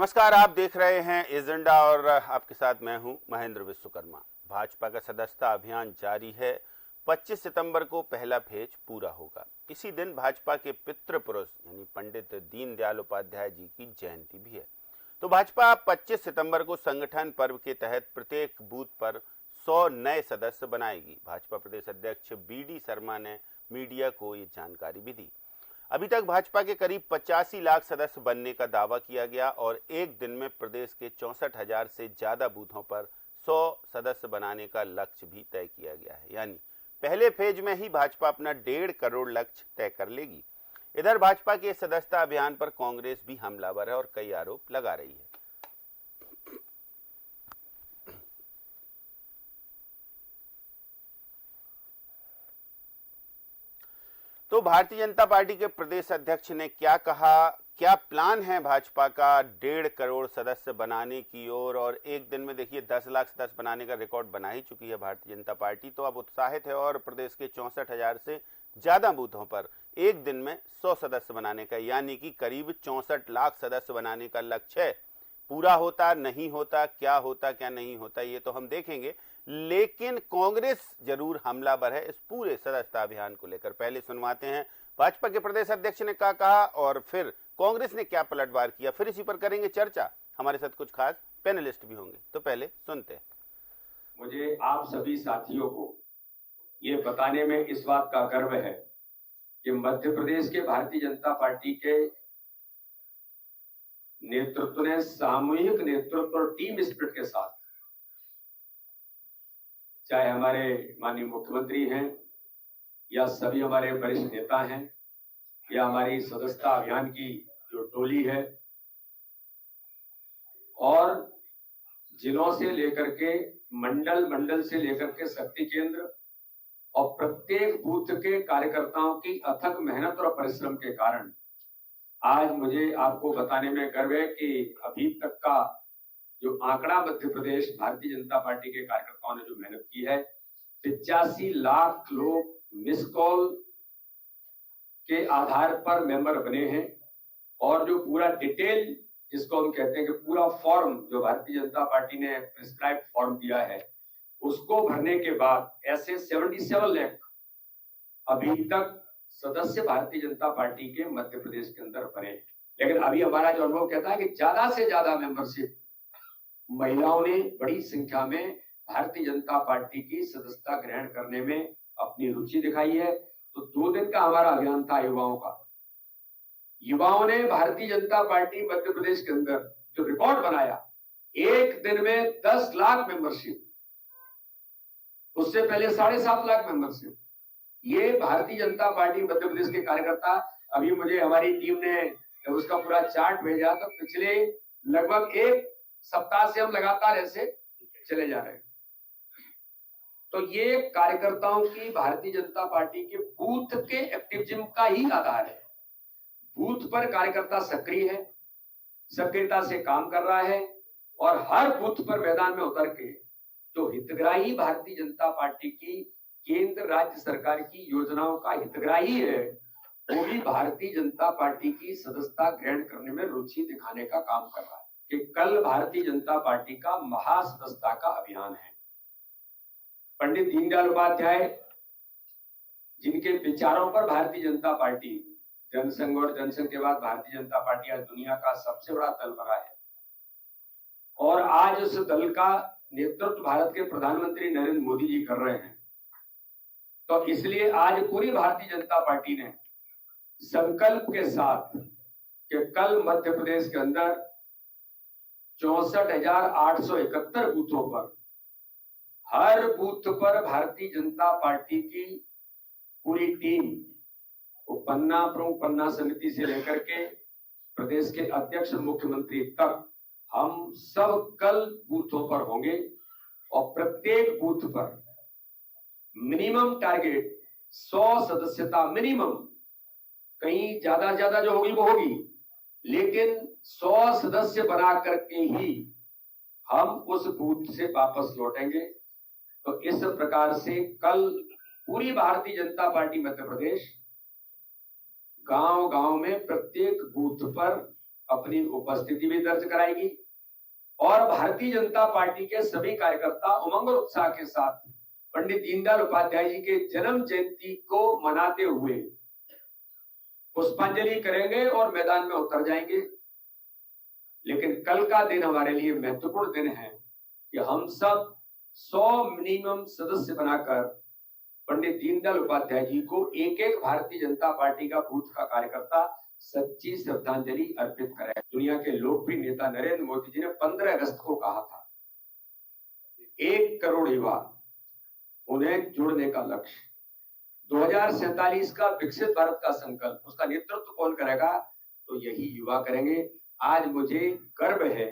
नमस्कार, आप देख रहे हैं एजेंडा और आपके साथ मैं हूं महेंद्र विश्वकर्मा। भाजपा का सदस्यता अभियान जारी है। 25 सितंबर को पहला फेज पूरा होगा। इसी दिन भाजपा के पितृ पुरुष यानी पंडित दीनदयाल उपाध्याय जी की जयंती भी है। तो भाजपा 25 सितंबर को संगठन पर्व के तहत प्रत्येक बूथ पर 100 नए सदस्य बनाएगी। भाजपा प्रदेश अध्यक्ष BD शर्मा ने मीडिया को ये जानकारी भी दी। अभी तक भाजपा के करीब 85 लाख सदस्य बनने का दावा किया गया और एक दिन में प्रदेश के 64,000 से ज्यादा बूथों पर 100 सदस्य बनाने का लक्ष्य भी तय किया गया है। यानी पहले फेज में ही भाजपा अपना 1.5 करोड़ लक्ष्य तय कर लेगी। इधर भाजपा के सदस्यता अभियान पर कांग्रेस भी हमलावर है और कई आरोप लगा रही है। तो भारतीय जनता पार्टी के प्रदेश अध्यक्ष ने क्या कहा, क्या प्लान है भाजपा का 1.5 करोड़ सदस्य बनाने की ओर। और एक दिन में देखिए 10 लाख सदस्य बनाने का रिकॉर्ड बना ही चुकी है भारतीय जनता पार्टी, तो अब उत्साहित है और प्रदेश के 64,000 से ज्यादा बूथों पर एक दिन में 100 सदस्य बनाने का यानी कि करीब 64 लाख सदस्य बनाने का लक्ष्य है। पूरा होता नहीं होता, क्या होता क्या नहीं होता, ये तो हम देखेंगे, लेकिन कांग्रेस जरूर हमलावर है इस पूरे सदस्यता अभियान को लेकर। पहले सुनवाते हैं भाजपा के प्रदेश अध्यक्ष ने क्या कहा और फिर कांग्रेस ने क्या पलटवार किया, फिर इसी पर करेंगे चर्चा। हमारे साथ कुछ खास पैनलिस्ट भी होंगे, तो पहले सुनते हैं। मुझे आप सभी साथियों को ये बताने में इस बात का गर्व है कि मध्य प्रदेश के भारतीय जनता पार्टी के नेतृत्व ने सामूहिक नेतृत्व और टीम स्पिरिट के साथ, चाहे हमारे माननीय मुख्यमंत्री हैं या सभी हमारे वरिष्ठ नेता हैं या हमारी सदस्यता अभियान की जो टोली है, और जिलों से लेकर के मंडल से लेकर के शक्ति केंद्र और प्रत्येक बूथ के कार्यकर्ताओं की अथक मेहनत और परिश्रम के कारण आज मुझे आपको बताने में गर्व है कि अभी तक का जो आंकड़ा मध्य प्रदेश भारतीय जनता पार्टी के कार्यकर्ताओं ने जो मेहनत की है, 85 लाख लोग मिस कॉल के आधार पर मेंबर बने हैं। और जो पूरा डिटेल जिसको हम कहते हैं कि पूरा फॉर्म जो भारतीय जनता पार्टी ने प्रिस्क्राइब फॉर्म दिया है, उसको भरने के बाद ऐसे 77 लाख अभी तक सदस्य भारतीय जनता पार्टी के मध्य प्रदेश के अंदर बने। लेकिन अभी हमारा जो अनुभव कहता है कि ज्यादा से ज्यादा मेंबरशिप महिलाओं ने बड़ी संख्या में भारतीय जनता पार्टी की सदस्यता ग्रहण करने में अपनी रुचि दिखाई है। तो 2 दिन का हमारा अभियान था युवाओं का। युवाओं ने भारतीय जनता पार्टी मध्य प्रदेश के अंदर जो रिकॉर्ड बनाया, एक दिन में 10 लाख मेंबरशिप, उससे पहले 7.5 लाख मेंबरशिप। ये भारतीय जनता पार्टी मध्य प्रदेश के कार्यकर्ता, अभी मुझे हमारी टीम ने उसका पूरा चार्ट भेजा, तो पिछले लगभग 1 सप्ताह से हम लगातार ऐसे चले जा रहे हैं। तो ये कार्यकर्ताओं की भारतीय जनता पार्टी के बूथ के एक्टिविज्म का ही आधार है। बूथ पर कार्यकर्ता सक्रिय है, सक्रियता से काम कर रहा है और हर बूथ पर मैदान में उतर के जो हितग्राही भारतीय जनता पार्टी की केंद्र राज्य सरकार की योजनाओं का हितग्राही है, वो भी भारतीय जनता पार्टी की सदस्यता ग्रहण करने में रुचि दिखाने का काम कर रहा है। कि कल भारतीय जनता पार्टी का महासदस्यता का अभियान है। पंडित दीनदयाल उपाध्याय जिनके विचारों पर भारतीय जनता पार्टी, जनसंघ और जनसंघ के बाद भारतीय जनता पार्टी आज दुनिया का सबसे बड़ा दल बना है और आज उस दल का नेतृत्व भारत के प्रधानमंत्री नरेंद्र मोदी जी कर रहे हैं। तो इसलिए आज पूरी भारतीय जनता पार्टी ने संकल्प के साथ कि कल मध्य प्रदेश के अंदर 64,871 बूथों पर, हर बूथ पर भारतीय जनता पार्टी की पूरी टीम, वो पन्ना प्रमुख, पन्ना समिति से लेकर के प्रदेश के अध्यक्ष मुख्यमंत्री तक, हम सब कल बूथों पर होंगे और प्रत्येक बूथ पर मिनिमम टारगेट 100 सदस्यता मिनिमम, कहीं ज्यादा जो होगी वो होगी, लेकिन 100 सदस्य बना करके ही हम उस बूथ से वापस लौटेंगे। तो इस प्रकार से कल पूरी भारतीय जनता पार्टी मध्य प्रदेश गांव-गांव में प्रत्येक बूथ पर अपनी उपस्थिति भी दर्ज कराएगी और भारतीय जनता पार्टी के सभी कार्यकर्ता उमंग और उत्साह के साथ पंडित दीनदयाल उपाध्याय जी के जन्म जयंती को मनाते हुए पुष्पांजलि करेंगे और मैदान में उतर जाएंगे। लेकिन कल का दिन हमारे लिए महत्वपूर्ण दिन है कि हम सब 100 मिनिमम सदस्य बनाकर पंडित दीनदयाल उपाध्याय जी को एक एक भारतीय जनता पार्टी का बूथ का कार्यकर्ता सच्ची श्रद्धांजलि अर्पित करें। दुनिया के लोकप्रिय नेता नरेंद्र मोदी जी ने 15 अगस्त को कहा था 1 करोड़ युवा उन्हें जुड़ने का लक्ष्य, 2047 का विकसित भारत का संकल्प, उसका नेतृत्व कौन करेगा? तो यही युवा करेंगे। आज मुझे गर्व है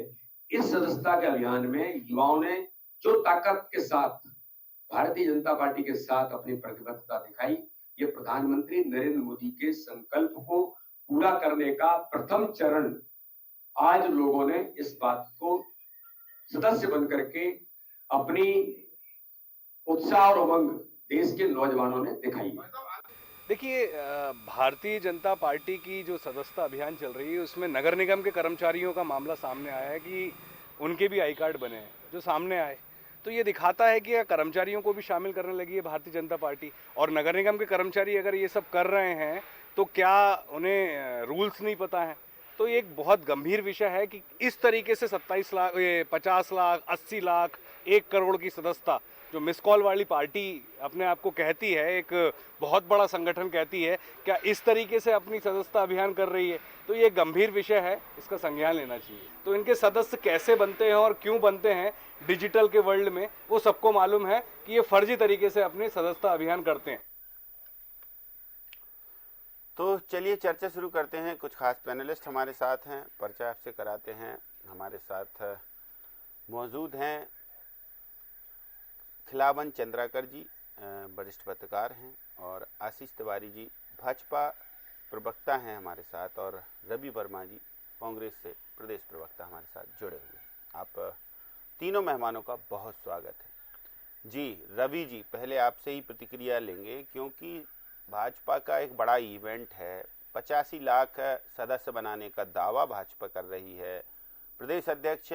इस सदस्यता के अभियान में युवाओं ने जो ताकत के साथ भारतीय जनता पार्टी के साथ अपनी प्रतिबद्धता दिखाई, ये प्रधानमंत्री नरेंद्र मोदी के संकल्प को पूरा करने का प्रथम चरण आज लोगों ने इस बात को सदस्य बनकर के अपनी उत्साह और उमंग देश के नौजवानों ने दिखाई। देखिए, भारतीय जनता पार्टी की जो सदस्यता अभियान चल रही है उसमें नगर निगम के कर्मचारियों का मामला सामने आया है कि उनके भी आई कार्ड बने हैं जो सामने आए, तो ये दिखाता है कि कर्मचारियों को भी शामिल करने लगी है भारतीय जनता पार्टी। और नगर निगम के कर्मचारी अगर ये सब कर रहे हैं तो क्या उन्हें रूल्स नहीं पता है? तो ये एक बहुत गंभीर विषय है कि इस तरीके से 27 लाख, 50 लाख, 80 लाख, 1 करोड़ की सदस्यता जो मिस कॉल वाली पार्टी अपने आप को कहती है, एक बहुत बड़ा संगठन कहती है, क्या इस तरीके से अपनी सदस्यता अभियान कर रही है? तो ये गंभीर विषय है, इसका संज्ञान लेना चाहिए। तो इनके सदस्य कैसे बनते हैं और क्यों बनते हैं डिजिटल के वर्ल्ड में, वो सबको मालूम है कि ये फर्जी तरीके से अपनी सदस्यता अभियान करते हैं। तो चलिए चर्चा शुरू करते हैं। कुछ खास पैनलिस्ट हमारे साथ हैं, परिचय आपसे कराते हैं। हमारे साथ मौजूद हैं खिलावन चंद्राकर जी, वरिष्ठ पत्रकार हैं, और आशीष तिवारी जी भाजपा प्रवक्ता हैं हमारे साथ, और रवि वर्मा जी कांग्रेस से प्रदेश प्रवक्ता हमारे साथ जुड़े हुए हैं। आप तीनों मेहमानों का बहुत स्वागत है। जी रवि जी, पहले आपसे ही प्रतिक्रिया लेंगे क्योंकि भाजपा का एक बड़ा इवेंट है, 85 लाख सदस्य बनाने का दावा भाजपा कर रही है। प्रदेश अध्यक्ष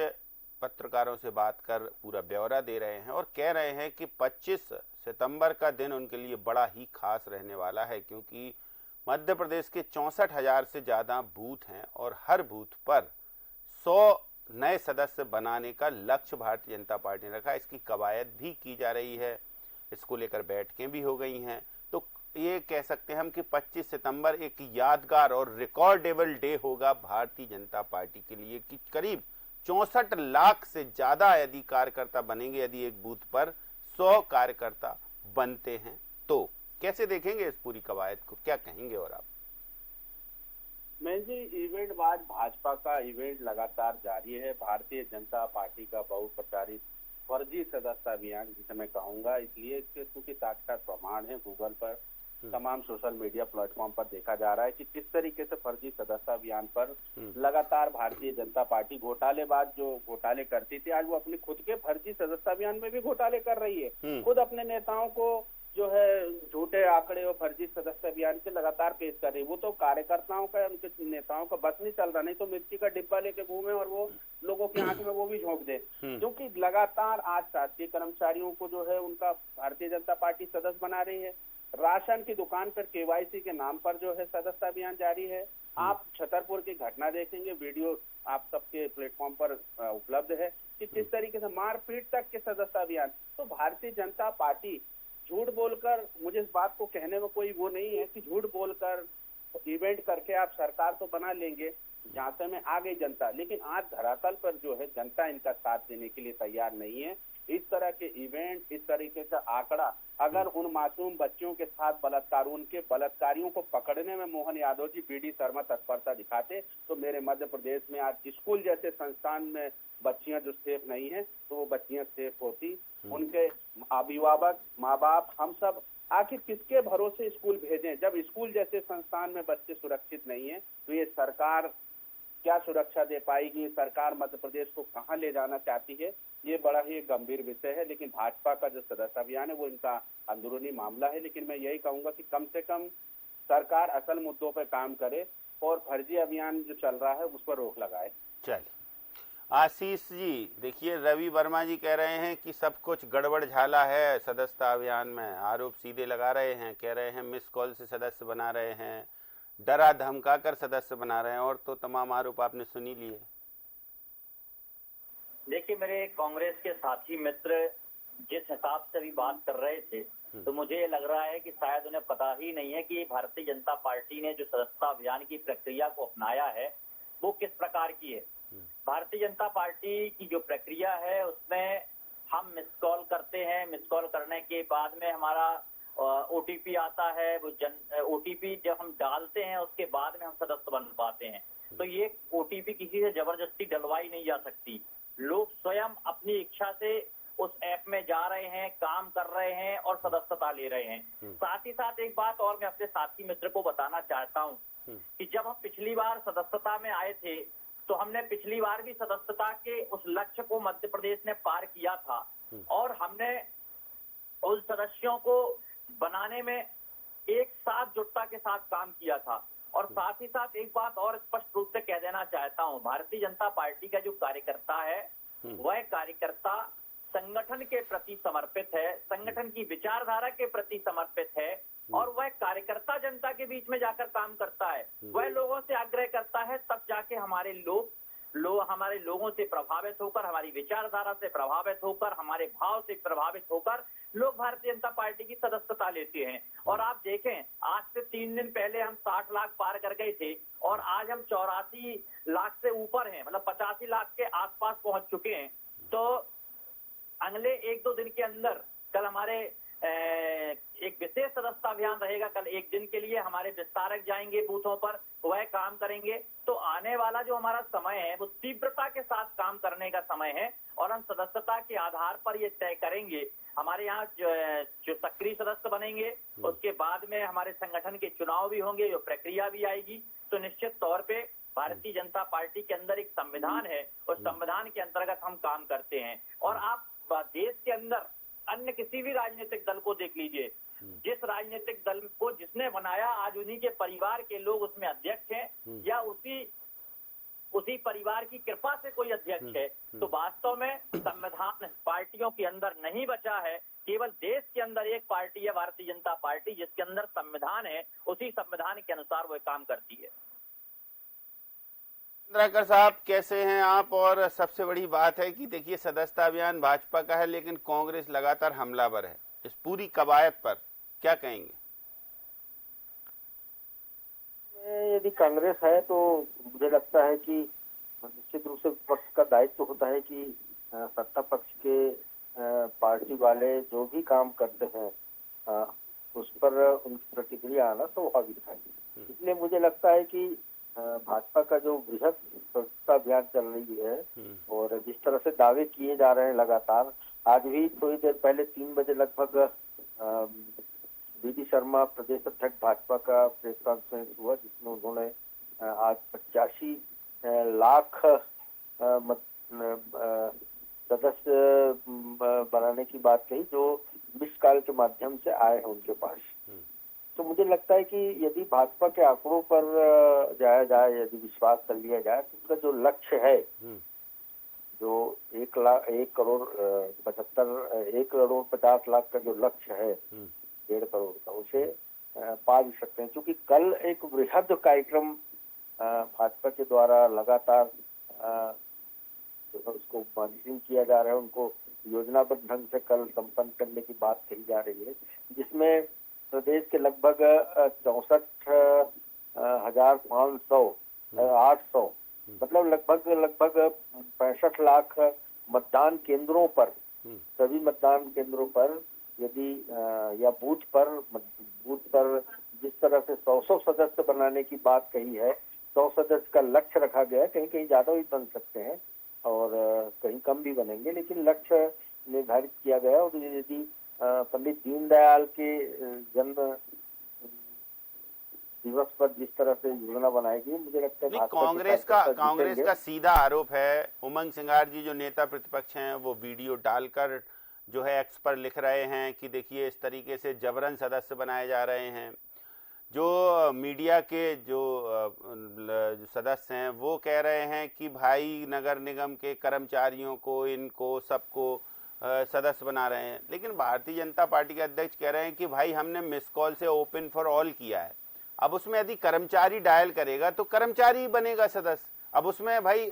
पत्रकारों से बात कर पूरा ब्यौरा दे रहे हैं और कह रहे हैं कि 25 सितंबर का दिन उनके लिए बड़ा ही खास रहने वाला है, क्योंकि मध्य प्रदेश के 64,000 से ज़्यादा बूथ हैं और हर बूथ पर 100 नए सदस्य बनाने का लक्ष्य भारतीय जनता पार्टी ने रखा। इसकी कवायद भी की जा रही है, इसको लेकर बैठकें भी हो गई हैं। तो ये कह सकते हैं हम कि 25 सितंबर एक यादगार और रिकॉर्डेबल डे होगा भारतीय जनता पार्टी के लिए, कि करीब 64 लाख से ज्यादा यदि कार्यकर्ता बनेंगे, यदि एक बूथ पर 100 कार्यकर्ता बनते हैं, तो कैसे देखेंगे इस पूरी कवायद को, क्या कहेंगे? और आप? मैं जी, इवेंट बाद भाजपा का इवेंट लगातार जारी है। भारतीय जनता पार्टी का बहुप्रचारित फर्जी सदस्यता अभियान, जिसे मैं कहूंगा, इसलिए क्योंकि साक्षात प्रमाण है, गूगल पर तमाम सोशल मीडिया प्लेटफॉर्म पर देखा जा रहा है कि किस तरीके से फर्जी सदस्यता अभियान पर लगातार भारतीय जनता पार्टी घोटालेबाज जो घोटाले करती थी, आज वो अपने खुद के फर्जी सदस्यता अभियान में भी घोटाले कर रही है। खुद अपने नेताओं को जो है झूठे आंकड़े और फर्जी सदस्य अभियान से लगातार पेश कर रही है। वो तो कार्यकर्ताओं का, उनके नेताओं का बस नहीं चल रहा, नहीं तो मिर्ची का डिब्बा लेके घूमे और वो लोगों की आंख में वो भी झोंक दे, क्योंकि लगातार आज शासकीय कर्मचारियों को जो है उनका भारतीय जनता पार्टी सदस्य बना रही है। राशन की दुकान पर केवाईसी के नाम पर जो है सदस्यता अभियान जारी है। आप छतरपुर की घटना देखेंगे, वीडियो आप सबके प्लेटफॉर्म पर उपलब्ध है कि किस तरीके से मारपीट तक के सदस्यता अभियान। तो भारतीय जनता पार्टी झूठ बोलकर, मुझे इस बात को कहने में कोई वो नहीं है कि झूठ बोलकर इवेंट करके आप सरकार तो बना लेंगे, झांसे में आ गई जनता, लेकिन आज धरातल पर जो है जनता इनका साथ देने के लिए तैयार नहीं है। इस तरह के इवेंट, इस तरीके का आंकड़ा अगर उन मासूम बच्चियों के साथ बलात्कार, उनके बलात्कारियों को पकड़ने में मोहन यादव जी, बीडी शर्मा तत्परता दिखाते, तो मेरे मध्य प्रदेश में आज स्कूल जैसे संस्थान में बच्चियां जो सेफ नहीं है, तो वो बच्चियां सेफ होती। उनके अभिभावक, माँ बाप, हम सब आखिर किसके भरोसे स्कूल भेजें? जब स्कूल जैसे संस्थान में बच्चे सुरक्षित नहीं है, तो ये सरकार क्या सुरक्षा दे पाएगी? सरकार मध्य प्रदेश को कहां ले जाना चाहती है? ये बड़ा ही गंभीर विषय है। लेकिन भाजपा का जो सदस्यता अभियान है वो इनका अंदरूनी मामला है। लेकिन मैं यही कहूंगा कि कम से कम सरकार असल मुद्दों पर काम करे। और फर्जी अभियान जो चल रहा है उस पर रोक लगाए। चलिए आशीष जी, देखिए रवि वर्मा जी कह रहे हैं कि सब कुछ गड़बड़ झाला है सदस्यता अभियान में, आरोप सीधे लगा रहे हैं, कह रहे हैं मिस कॉल से सदस्य बना रहे हैं, डरा धमका कर सदस्य बना रहे हैं, और तो तमाम आरोप आपने सुनी लिए। देखिए मेरे कांग्रेस के साथी मित्र जिस हिसाब से भी बात कर रहे थे, तो मुझे लग रहा है कि शायद उन्हें पता ही नहीं है कि भारतीय जनता पार्टी ने जो सदस्यता अभियान की प्रक्रिया को अपनाया है वो किस प्रकार की है। भारतीय जनता पार्टी की जो प्रक्रिया है उसमें हम मिस कॉल करते हैं, मिस कॉल करने के बाद में हमारा ओटीपी आता है, वो ओटीपी जब हम डालते हैं उसके बाद में हम सदस्य बन पाते हैं। तो ये ओटीपी किसी से जबरदस्ती डलवाई नहीं जा सकती, लोग स्वयं अपनी इच्छा से उस ऐप में जा रहे हैं, काम कर रहे हैं और सदस्यता ले रहे हैं। साथ ही साथ एक बात और मैं अपने साथी मित्र को बताना चाहता हूं कि जब हम पिछली बार सदस्यता में आए थे तो हमने पिछली बार भी सदस्यता के उस लक्ष्य को मध्य प्रदेश ने पार किया था और हमने उन सदस्यों को बनाने में एक साथ जुटता के साथ काम किया था। और साथ ही साथ एक बात और स्पष्ट रूप से कह देना चाहता हूं, भारतीय जनता पार्टी का जो कार्यकर्ता है वह कार्यकर्ता संगठन के प्रति समर्पित है, संगठन की विचारधारा के प्रति समर्पित है और वह कार्यकर्ता जनता के बीच में जाकर काम करता है। वह लोगों से आग्रह करता है, तब जाके हमारे हमारे लोगों से प्रभावित होकर, हमारी विचारधारा से प्रभावित होकर, हमारे भाव से प्रभावित होकर लोग भारतीय जनता पार्टी की सदस्यता लेते हैं। और आप देखें, आज से 3 दिन पहले हम 60 लाख पार कर गए थे और आज हम 84 लाख से ऊपर हैं, मतलब 85 लाख के आसपास पहुंच चुके हैं। तो अगले 1-2 दिन के अंदर कल हमारे एक विशेष सदस्यता अभियान रहेगा। कल एक दिन के लिए हमारे विस्तारक जाएंगे बूथों पर, वह काम करेंगे। तो आने वाला जो हमारा समय है वो तीव्रता के साथ काम करने का समय है और हम सदस्यता के आधार पर ये तय करेंगे। हमारे यहाँ जो सक्रिय सदस्य बनेंगे उसके बाद में हमारे संगठन के चुनाव भी होंगे, जो प्रक्रिया भी आएगी। तो निश्चित तौर पे भारतीय जनता पार्टी के अंदर एक संविधान है, उस संविधान के अंतर्गत हम काम करते हैं। और आप देश के अंदर अन्य किसी भी राजनीतिक दल को देख लीजिए, जिस राजनीतिक दल को जिसने बनाया आज उन्हीं के परिवार के लोग उसमें अध्यक्ष हैं या उसी परिवार की कृपा से कोई अध्यक्ष है। तो वास्तव में संविधान पार्टियों के अंदर नहीं बचा है, केवल देश के अंदर एक पार्टी है भारतीय जनता पार्टी, जिसके अंदर संविधान है, उसी संविधान के अनुसार वह काम करती है। चंद्राकर साहब कैसे हैं आप? और सबसे बड़ी बात है कि देखिए सदस्यता अभियान भाजपा का है लेकिन कांग्रेस लगातार हमलावर है इस पूरी कवायद पर, क्या कहेंगे? यदि कांग्रेस है तो मुझे लगता है कि निश्चित रूप से विपक्ष का दायित्व होता है कि सत्ता पक्ष के पार्टी वाले जो भी काम करते हैं उस पर उनकी प्रतिक्रिया आना स्वाभाविक है। इसलिए मुझे लगता है कि भाजपा का जो बृहद सदस्यता अभियान चल रही है और जिस तरह से दावे किए जा रहे हैं लगातार, आज भी थोड़ी देर पहले 3 बजे लगभग बीडी शर्मा प्रदेश अध्यक्ष भाजपा का प्रेस कॉन्फ्रेंस हुआ जिसमें उन्होंने आज 85 लाख सदस्य बनाने की बात कही जो मिस कॉल के माध्यम से आए हैं उनके पास। तो मुझे लगता है कि यदि भाजपा के आंकड़ों पर जाया जाए, यदि विश्वास कर लिया जाए तो उसका जो लक्ष्य है, जो 1 करोड़ 50 लाख का जो लक्ष्य है 1.5 करोड़ का, उसे पा भी सकते हैं। क्योंकि कल एक वृहद कार्यक्रम भाजपा के द्वारा लगातार उसको मॉनिटरिंग किया जा रहा है, उनको योजनाबद्ध ढंग से कल संपन्न करने की बात कही जा रही है, जिसमें प्रदेश के लगभग 64,500 मतलब लगभग 65 लाख मतदान केंद्रों पर, सभी मतदान केंद्रों पर यदि या बूथ पर जिस तरह से 100 सदस्य बनाने की बात कही है, 100 सदस्य का लक्ष्य रखा गया है। कहीं ज्यादा भी बन सकते हैं और कहीं कम भी बनेंगे, लेकिन लक्ष्य निर्धारित किया गया। और यदि पंडित दीनदयाल के जन्म दिवस पर जिस तरह से योजना बनाई गई, मुझे लगता है कांग्रेस का सीधा आरोप है, उमंग सिंगार जी जो नेता प्रतिपक्ष हैं वो वीडियो डालकर जो है एक्स पर लिख रहे हैं कि देखिए इस तरीके से जबरन सदस्य बनाए जा रहे हैं। जो मीडिया के जो सदस्य हैं वो कह रहे हैं कि भाई नगर निगम के कर्मचारियों को, इनको सबको सदस्य बना रहे हैं, लेकिन भारतीय जनता पार्टी के अध्यक्ष कह रहे हैं कि भाई हमने मिस कॉल से ओपन फॉर ऑल किया है। अब उसमें यदि कर्मचारी डायल करेगा तो कर्मचारी ही बनेगा सदस्य। अब उसमें भाई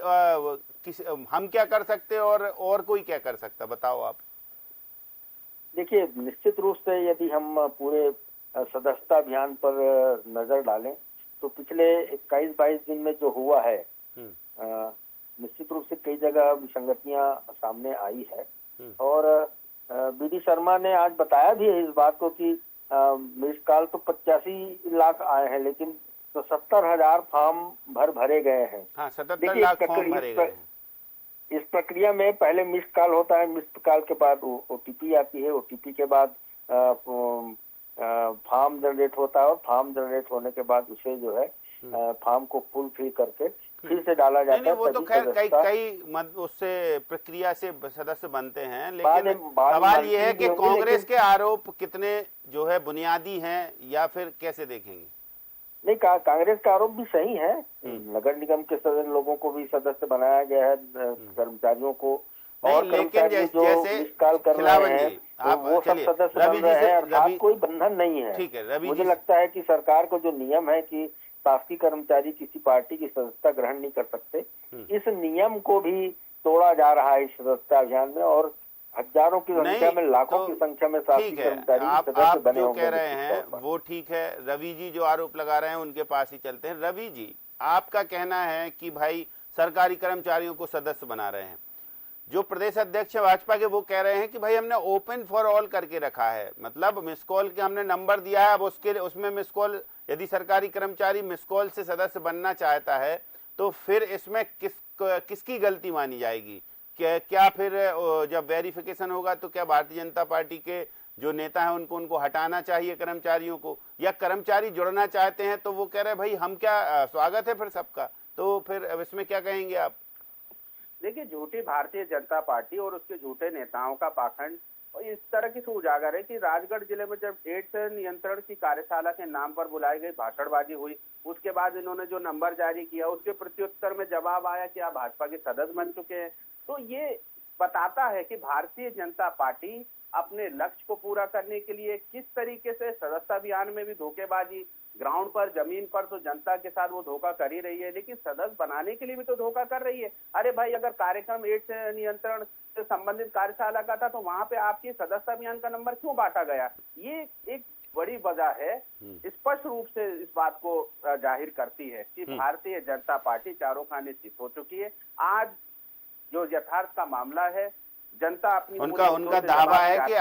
हम क्या कर सकते हैं और कोई क्या कर सकता, बताओ आप। देखिए, निश्चित रूप से यदि हम पूरे सदस्यता अभियान पर नजर डालें तो पिछले 21-22 दिन में जो हुआ है, निश्चित रूप से कई जगह विसंगतियां सामने आई है। और बीडी शर्मा ने आज बताया भी है इस बात को कि मिस कॉल तो 85 लाख आए हैं, लेकिन तो 70,000 फॉर्म भरे गए हैं। हाँ, 77 लाख फॉर्म भरे गए हैं। इस प्रक्रिया में पहले मिस कॉल होता है, मिस कॉल के बाद ओटीपी आती है, ओटीपी के बाद फॉर्म जनरेट होता है, और फॉर्म जनरेट होने के बाद उसे जो है फॉर्म को फुल फिल करके फिर से डाला जाता है। वो तो खैर कई उससे प्रक्रिया से सदस्य बनते हैं, लेकिन सवाल ये है कि कांग्रेस के आरोप कितने जो है बुनियादी हैं या फिर कैसे देखेंगे? नहीं, कांग्रेस का आरोप भी सही है। नगर निगम के सदस्य लोगों को भी सदस्य बनाया गया है, कर्मचारियों को, और कर्मचारी जो निष्काल कर रहे हैं तो वो सब सदस्य बन रहे हैं, अर्थात कोई बंधन नहीं है। ठीक है, मुझे लगता है कि सरकार को जो नियम है कि शासकीय कर्मचारी किसी पार्टी की सदस्यता ग्रहण नहीं कर सकते, इस नियम को भी तोड़ा जा रहा है इस सदस्यता अभियान में, और हजारों की संख्या में, लाखों की संख्या में शासकीय कर्मचारी सदस्य बने होंगे। कह रहे हैं वो ठीक है। रवि जी जो आरोप लगा रहे हैं उनके पास ही चलते हैं। रवि जी, आपका कहना है कि भाई सरकारी कर्मचारियों को सदस्य बना रहे हैं, जो प्रदेश अध्यक्ष भाजपा के वो कह रहे हैं कि भाई हमने ओपन फॉर ऑल करके रखा है, मतलब मिस कॉल के हमने नंबर दिया है, अब उसमें मिस कॉल, यदि सरकारी कर्मचारी मिस कॉल से सदस्य बनना चाहता है तो फिर इसमें किसकी गलती मानी जाएगी? क्या फिर जब वेरिफिकेशन होगा तो क्या भारतीय जनता पार्टी के जो नेता हैं उनको हटाना चाहिए कर्मचारियों को, या कर्मचारी जुड़ना चाहते हैं तो वो कह रहे हैं भाई हम क्या, स्वागत है फिर सबका, तो फिर इसमें क्या कहेंगे आप? देखिए, झूठी भारतीय जनता पार्टी और उसके झूठे नेताओं का पाखंड और इस तरह की उजागर है कि राजगढ़ जिले में जब एड्स नियंत्रण की कार्यशाला के नाम पर बुलाई गई भाषणबाजी हुई, उसके बाद इन्होंने जो नंबर जारी किया उसके प्रत्युत्तर में जवाब आया कि आप भाजपा के सदस्य बन चुके हैं। तो ये बताता है कि भारतीय जनता पार्टी अपने लक्ष्य को पूरा करने के लिए किस तरीके से सदस्यता अभियान में भी धोखेबाजी, ग्राउंड पर, जमीन पर तो जनता के साथ वो धोखा कर ही रही है, लेकिन सदस्य बनाने के लिए भी तो धोखा कर रही है। अरे भाई, अगर कार्यक्रम एड्स नियंत्रण से संबंधित कार्यशाला का था तो वहां पे आपकी सदस्यता अभियान का नंबर क्यों बांटा गया? ये एक बड़ी वजह है, स्पष्ट रूप से इस बात को जाहिर करती है कि भारतीय जनता पार्टी चारों खाने चित हो चुकी है। आज जो यथार्थ का मामला है, जनता अपनी उनका दावा है कि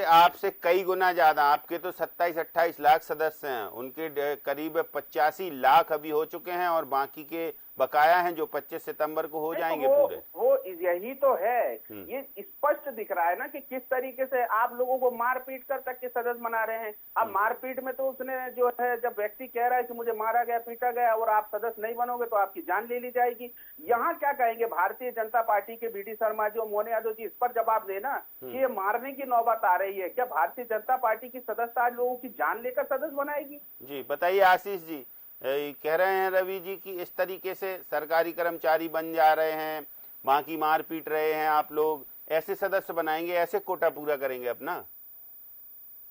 आपसे कई गुना ज्यादा, आपके तो 27-28 लाख सदस्य हैं, उनके करीब 85 लाख अभी हो चुके हैं और बाकी के बकाया हैं जो 25 सितंबर को हो जाएंगे पूरे। वो यही तो है, ये स्पष्ट दिख रहा है ना कि किस तरीके से आप लोगों को मारपीट कर तक के सदस्य बना रहे हैं। अब मारपीट में तो उसने जो है, जब व्यक्ति कह रहा है कि मुझे मारा गया, पीटा गया और आप सदस्य नहीं बनोगे तो आपकी जान ले ली जाएगी। यहाँ क्या कहेंगे भारतीय जनता पार्टी के बीडी शर्मा जी, मोहन यादव जी, इस पर जवाब देना कि ये मारने की नौबत आ रही है। क्या भारतीय जनता पार्टी की सदस्यता आज लोगों की जान लेकर सदस्य बनाएगी? जी बताइए आशीष जी। कह रहे हैं रवि जी कि इस तरीके से सरकारी कर्मचारी बन जा रहे हैं, बाकी मार पीट रहे हैं, आप लोग ऐसे सदस्य बनाएंगे, ऐसे कोटा पूरा करेंगे अपना?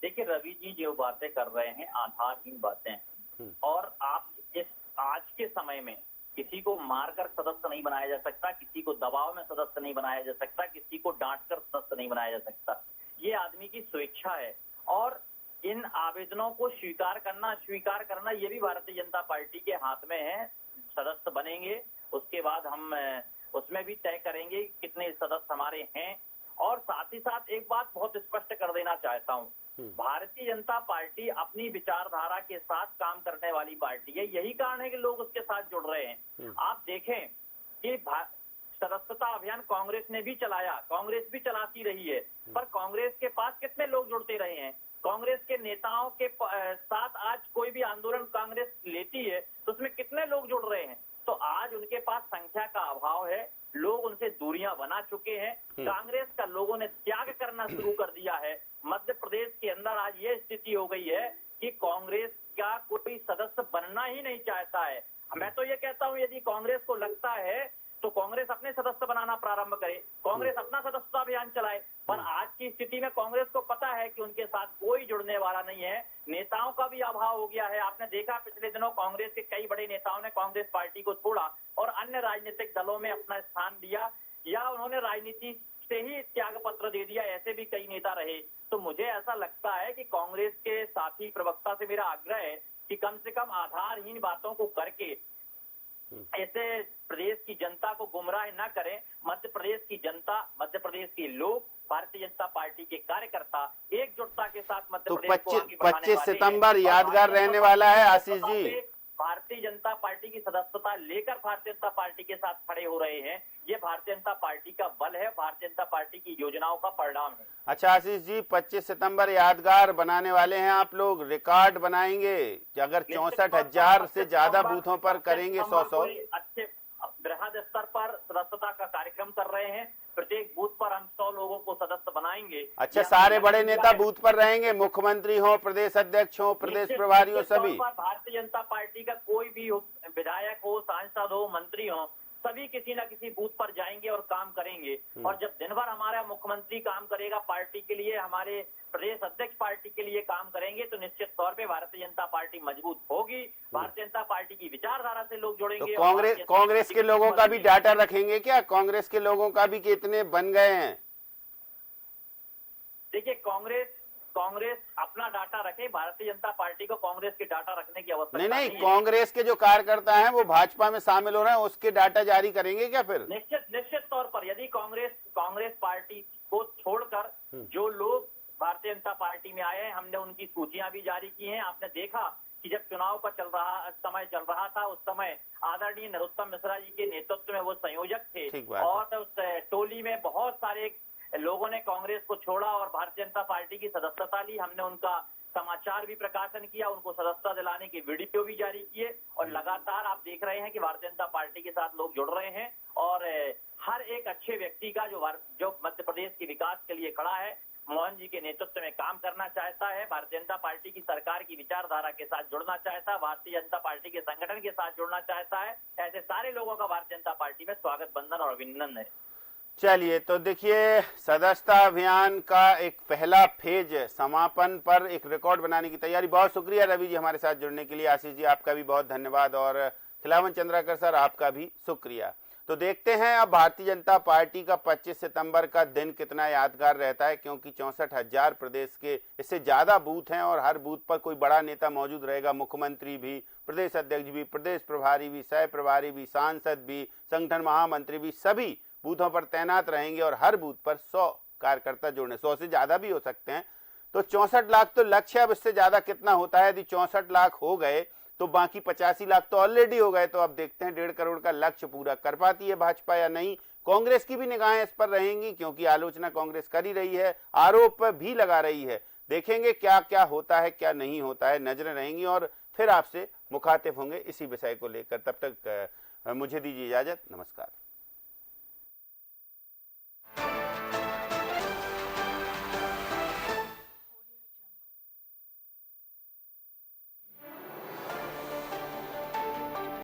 देखिए, रवि जी जो बातें कर रहे हैं आधारहीन बातें हैं, और आप इस आज के समय में किसी को मारकर सदस्य नहीं बनाया जा सकता, किसी को दबाव में सदस्य नहीं बनाया जा सकता, किसी को डांटकर सदस्य नहीं बनाया जा सकता। ये आदमी की स्वेच्छा है, और इन आवेदनों को स्वीकार करना अस्वीकार करना ये भी भारतीय जनता पार्टी के हाथ में है। सदस्य बनेंगे, उसके बाद हम उसमें भी तय करेंगे कितने सदस्य हमारे हैं। और साथ ही साथ एक बात बहुत स्पष्ट कर देना चाहता हूँ, भारतीय जनता पार्टी अपनी विचारधारा के साथ काम करने वाली पार्टी है, यही कारण है कि लोग उसके साथ जुड़ रहे हैं। आप देखें कि सदस्यता अभियान कांग्रेस ने भी चलाया, कांग्रेस भी चलाती रही है, पर कांग्रेस के पास कितने लोग जुड़ते रहे हैं? कांग्रेस के नेताओं के साथ आज कोई भी आंदोलन कांग्रेस लेती है तो उसमें कितने लोग जुड़ रहे हैं? तो आज उनके पास संख्या का अभाव है, लोग उनसे दूरियां बना चुके हैं। कांग्रेस का लोगों ने त्याग करना शुरू कर दिया है। मध्य प्रदेश के अंदर आज ये स्थिति हो गई है कि कांग्रेस का कोई ही नहीं चाहता है। मैं तो ये कहता हूँ यदि कांग्रेस को लगता है तो कांग्रेस अपने सदस्य बनाना प्रारंभ करे, कांग्रेस अपना सदस्यता अभियान चलाए। पर आज की स्थिति में कांग्रेस को पता है कि उनके साथ कोई जुड़ने वाला नहीं है, नेताओं का भी अभाव हो गया है। आपने देखा पिछले दिनों कांग्रेस के कई बड़े नेताओं ने कांग्रेस पार्टी को छोड़ा और अन्य राजनीतिक दलों में अपना स्थान दिया या उन्होंने राजनीति से ही त्याग पत्र दे दिया, ऐसे भी कई नेता रहे। तो मुझे ऐसा लगता है कि कांग्रेस के साथी प्रवक्ता से मेरा आग्रह है कि कम से कम आधारहीन बातों को करके ऐसे प्रदेश की जनता को गुमराह न करें। मध्य प्रदेश की जनता, मध्य प्रदेश के लोग, भारतीय जनता पार्टी के कार्यकर्ता एकजुटता के साथ मध्य तो प्रदेश को आगे बढ़ाने 25 वाले हैं। सितंबर और यादगार भारतीय रहने जनता वाला है पार्टी आशीष जी। भारतीय जनता पार्टी की सदस्यता लेकर भारतीय जनता पार्टी के साथ खड़े हो रहे हैं। ये भारतीय जनता पार्टी का बल है, भारतीय जनता पार्टी की योजनाओं का परिणाम है। अच्छा आशीष जी, 25 सितंबर यादगार बनाने वाले हैं आप लोग, रिकॉर्ड बनाएंगे अगर 64,000 से ज्यादा बूथों पर करेंगे 100 अच्छे बृहद स्तर पर सदस्यता का कार्यक्रम कर रहे हैं। प्रत्येक बूथ पर हम 100 लोगों को सदस्य बनाएंगे। अच्छा, सारे बड़े नेता बूथ पर रहेंगे, मुख्यमंत्री हो, प्रदेश अध्यक्ष हो, प्रदेश प्रभारी हो, सभी? भारतीय जनता पार्टी का कोई भी विधायक हो, सांसद हो, मंत्री हो, सभी किसी न किसी बूथ पर जाएंगे और काम करेंगे। और जब दिन भर हमारा मुख्यमंत्री काम करेगा पार्टी के लिए, हमारे प्रदेश अध्यक्ष पार्टी के लिए काम करेंगे, तो निश्चित तौर पे भारतीय जनता पार्टी मजबूत होगी। भारतीय जनता पार्टी की विचारधारा से लोग जुड़ेंगे। तो कांग्रेस के लोगों का भी डाटा रखेंगे क्या? कांग्रेस के लोगों का भी कितने बन गए हैं? देखिए, कांग्रेस अपना डाटा रखे, भारतीय जनता पार्टी को कांग्रेस के डाटा रखने की आवश्यकता नहीं, कांग्रेस के जो कार्यकर्ता हैं वो भाजपा में शामिल हो रहे हैं, उसके डाटा जारी करेंगे क्या फिर? निश्चित तौर पर यदि कांग्रेस पार्टी को छोड़कर जो लोग भारतीय जनता पार्टी में आए हैं, हमने उनकी सूचियां भी जारी की हैं। आपने देखा कि जब चुनाव का समय चल रहा था, उस समय आदरणीय नरोत्तम मिश्रा जी के नेतृत्व में वो संयोजक थे और उस टोली में बहुत सारे लोगों ने कांग्रेस को छोड़ा और भारतीय जनता पार्टी की सदस्यता ली। हमने उनका समाचार भी प्रकाशन किया, उनको सदस्यता दिलाने की वीडियो भी जारी किए और लगातार आप देख रहे हैं कि भारतीय जनता पार्टी के साथ लोग जुड़ रहे हैं। और हर एक अच्छे व्यक्ति का जो मध्य प्रदेश के विकास के लिए खड़ा है, मोहन जी के नेतृत्व में काम करना चाहता है, भारतीय जनता पार्टी की सरकार की विचारधारा के साथ जुड़ना चाहता है, भारतीय जनता पार्टी के संगठन के साथ जुड़ना चाहता है, ऐसे सारे लोगों का भारतीय जनता पार्टी में स्वागत, बंधन और अभिनंदन है। चलिए, तो देखिए, सदस्यता अभियान का एक पहला फेज समापन पर एक रिकॉर्ड बनाने की तैयारी। बहुत शुक्रिया रवि जी हमारे साथ जुड़ने के लिए। आशीष जी आपका भी बहुत धन्यवाद और खिलावन चंद्राकर सर आपका भी शुक्रिया। तो देखते हैं अब भारतीय जनता पार्टी का 25 सितंबर का दिन कितना यादगार रहता है, क्योंकि 64,000 प्रदेश के इससे ज्यादा बूथ हैं और हर बूथ पर कोई बड़ा नेता मौजूद रहेगा, मुख्यमंत्री भी, प्रदेश अध्यक्ष भी, प्रदेश प्रभारी भी, सह प्रभारी भी, सांसद भी, संगठन महामंत्री भी, सभी बूथों पर तैनात रहेंगे और हर बूथ पर 100 कार्यकर्ता जुड़ने, 100 से ज्यादा भी हो सकते हैं। तो 64 लाख तो लक्ष्य, अब इससे ज्यादा कितना होता है? यदि 64 लाख हो गए तो बाकी 85 लाख तो ऑलरेडी हो गए। तो अब देखते हैं 1.5 करोड़ का लक्ष्य पूरा कर पाती है भाजपा या नहीं। कांग्रेस की भी निगाहें इस पर रहेंगी, क्योंकि आलोचना कांग्रेस कर ही रही है, आरोप भी लगा रही है। देखेंगे क्या क्या होता है, क्या नहीं होता है, नजरें रहेंगी और फिर आपसे मुखातिब होंगे इसी विषय को लेकर। तब तक मुझे दीजिए इजाजत, नमस्कार।